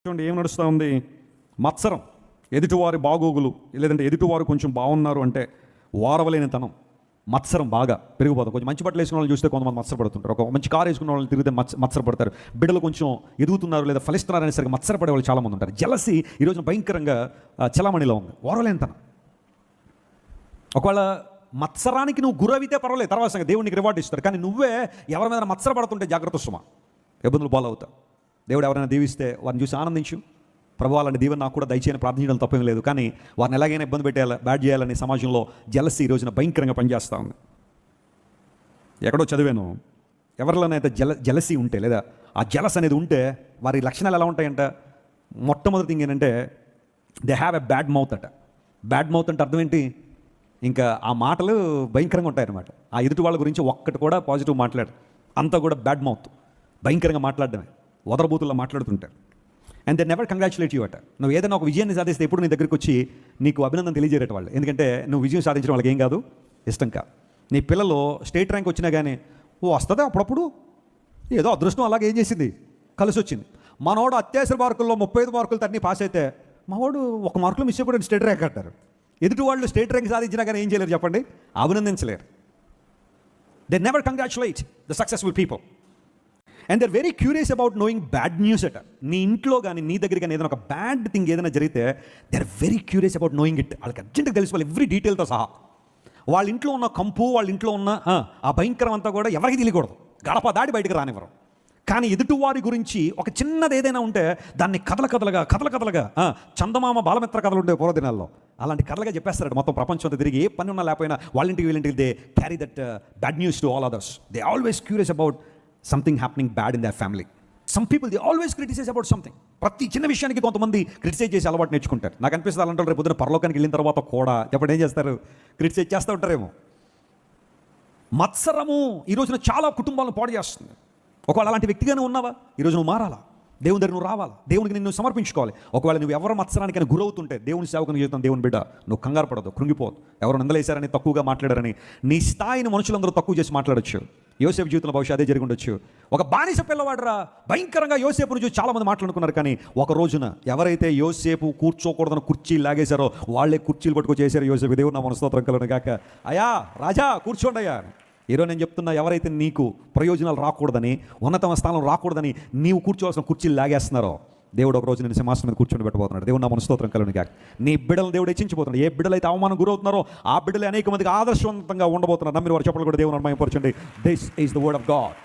చూడండి ఏం నడుస్తూ ఉంది. మత్సరం, ఎదుటివారి బాగోగులు, లేదంటే ఎదుటివారు కొంచెం బాగున్నారు అంటే వారవలేనితనం, మత్సరం బాగా పెరిగిపోతుంది. కొంచెం మంచి బట్టలు వేసుకున్న వాళ్ళు చూస్తే కొంతమంది మత్సరపడుతుంటారు. ఒక మంచి కారు వేసుకున్న వాళ్ళు తిరిగితే మత్సరపడతారు. బిడ్డలు కొంచెం ఎదుగుతున్నారు లేదా ఫలిస్తున్నారు అనేసరికి మత్సరపడే వాళ్ళు చాలామంది ఉంటారు. జలసి ఈరోజున భయంకరంగా చలామణిలో ఉంది. వారవలేనితనం. ఒకవేళ మత్సరానికి నువ్వు గురవితే పర్వాలేదు, తర్వాత సంగతి దేవునికి రివార్డు ఇస్తారు. కానీ నువ్వే ఎవరి మీద మత్సరపడుతుంటే జాగ్రత్త సుమా, ఇబ్బందులు పాలవుతావు. దేవుడు ఎవరైనా దీవిస్తే వారిని చూసి ఆనందించు. ప్రభు అలాంటి దీవెన నాకు కూడా దయచేయని ప్రార్థించడం తప్పేం లేదు. కానీ వారిని ఎలాగైనా ఇబ్బంది పెట్టేయాలి, బ్యాడ్ చేయాలని సమాజంలో జలసి ఈ రోజున భయంకరంగా పనిచేస్తూ ఉంది. ఎక్కడో చదివాను, ఎవరిలోనైతే జలసి ఉంటే లేదా ఆ జలస్ అనేది ఉంటే వారి లక్షణాలు ఎలా ఉంటాయంట. మొట్టమొదటి థింగ్ ఏంటంటే they have a bad mouth అట. బ్యాడ్ మౌత్ అంటే అర్థం ఏంటి? ఇంకా ఆ మాటలు భయంకరంగా ఉంటాయన్నమాట. ఆ ఎదుటి వాళ్ళ గురించి ఒక్కటి కూడా పాజిటివ్ మాట్లాడు, అంతా కూడా బ్యాడ్ మౌత్, భయంకరంగా మాట్లాడడమే, వదరబూతుల్లో మాట్లాడుతుంటారు. And they never congratulate you అట. నువ్వు ఏదైనా ఒక విజయాన్ని సాధిస్తే ఎప్పుడు నీ దగ్గరికి వచ్చి నీకు అభినందన తెలియజేయట వాళ్ళు. ఎందుకంటే నువ్వు విజయం సాధించడం వాళ్ళకి ఏం కాదు, ఇష్టం కాదు. నీ పిల్లలు స్టేట్ ర్యాంక్ వచ్చినా కానీ వస్తుంది అప్పుడప్పుడు, ఏదో అదృష్టం అలాగే ఏం చేసింది, కలిసి వచ్చింది. మనోడు అత్యవసర మార్కుల్లో 35 మార్కులు తన్ని పాస్ అయితే మావాడు 1 మార్కులు మిస్ అయిపోయి స్టేట్ ర్యాంక్ అంటారు. ఎదుటి వాళ్ళు స్టేట్ ర్యాంక్ సాధించినా కానీ ఏం చేయలేరు చెప్పండి, అభినందించలేరు. They never congratulate the successful people. And they're very curious about knowing bad news అట. నీ ఇంట్లో కానీ నీ దగ్గర కానీ ఏదైనా ఒక బ్యాడ్ థింగ్ ఏదైనా జరిగితే they are very curious about knowing it. వాళ్ళకి అర్జెంట్గా తెలుసుకోవాలి ఎవ్రీ డీటెయిల్తో సహా. వాళ్ళ ఇంట్లో ఉన్న కంపు, వాళ్ళ ఇంట్లో ఉన్న ఆ భయంకరం అంతా కూడా ఎవరికి తెలియకూడదు, గడప దాటి బయటకు రానివ్వరు. కానీ ఎదుటివారి గురించి ఒక చిన్నది ఏదైనా ఉంటే దాన్ని కథలుగా చందమామ బాలమిత్ర కథలు ఉండే పూర్వదినాల్లో అలాంటి కథలుగా చెప్పేస్తారట. మొత్తం ప్రపంచం అంతా తిరిగి ఏ పని ఉన్నా లేకపోయినా వాళ్ళ ఇంటికి they carry that bad news to all others. They always curious about something happening bad in their family. Some people they always criticise about something. ప్రతి చిన్న విషయానికి కొంతమంది క్రిటిసైజ్ చేసి అలవాటు నేర్చుకుంటారు. నాకు అనిపిస్తుంది అలాంటి రేపు పొద్దున పరలోకానికి వెళ్ళిన తర్వాత కూడా ఎప్పుడు ఏం చేస్తారు, క్రిటిసైజ్ చేస్తూ ఉంటారేమో. మత్సరము ఈ రోజున చాలా కుటుంబాలను పాడు చేస్తుంది. ఒకవేళ అలాంటి వ్యక్తిగానే ఉన్నావా, ఈరోజు నువ్వు మారాలా, దేవుని దగ్గర నువ్వు రావాలా, దేవునికి నిన్ను సమర్పించుకోవాలి. ఒకవేళ నువ్వు ఎవరు మత్సరానికైనా గురవుతుంటే దేవుని సేవకుని జీవితం, దేవుని బిడ్డ, నువ్వు కంగారు పడదు, కృంగిపోదు. ఎవరు నిందలేశారని, తక్కువగా మాట్లాడారని నీ స్థాయిని మనుషులందరూ తక్కువ చేసి మాట్లాడచ్చు. యోసేపు జీవితంలో బహుశా అదే జరిగి ఉండొచ్చు. ఒక బానిస పిల్లవాడరా, భయంకరంగా యోసేపును చూసి చాలామంది మాట్లాడుకున్నారు. కానీ ఒక రోజున ఎవరైతే యోసేపు కూర్చోకూడదని కుర్చీలు లాగేశారో వాళ్ళే కుర్చీలు పట్టుకొచ్చి చేశారు. యోసేపు దేవుడు నా మనస్తోత్రం కలుగును గాక. అయ్యా రాజా కూర్చోండి అయ్యా. ఈరోజు నేను చెప్తున్నా, ఎవరైతే నీకు ప్రయోజనాలు రాకూడదని, ఉన్నతమ స్థానం రాకూడదని నీవు కూర్చోవాల్సిన కుర్చీలు లాగేస్తున్నారో దేవుడు ఒక రోజు నేను సింహాసనం మీద కూర్చొని పెట్టబోతున్నాడు. దేవుడు నా మనస్తోత్రం కలుగును గాక. నీ బిడ్డలను దేవుడు హెచ్చించబోతున్నాడు. ఏ బిడ్డలైతే అవమానం గురవుతున్నారో ఆ బిడ్డలే అనేక మందికి ఆదర్శవంతంగా ఉండబోతున్నారు. నమ్మిన వారు చెప్పలు కూడా దేవుని మహిమపరచండి. This is the word of God.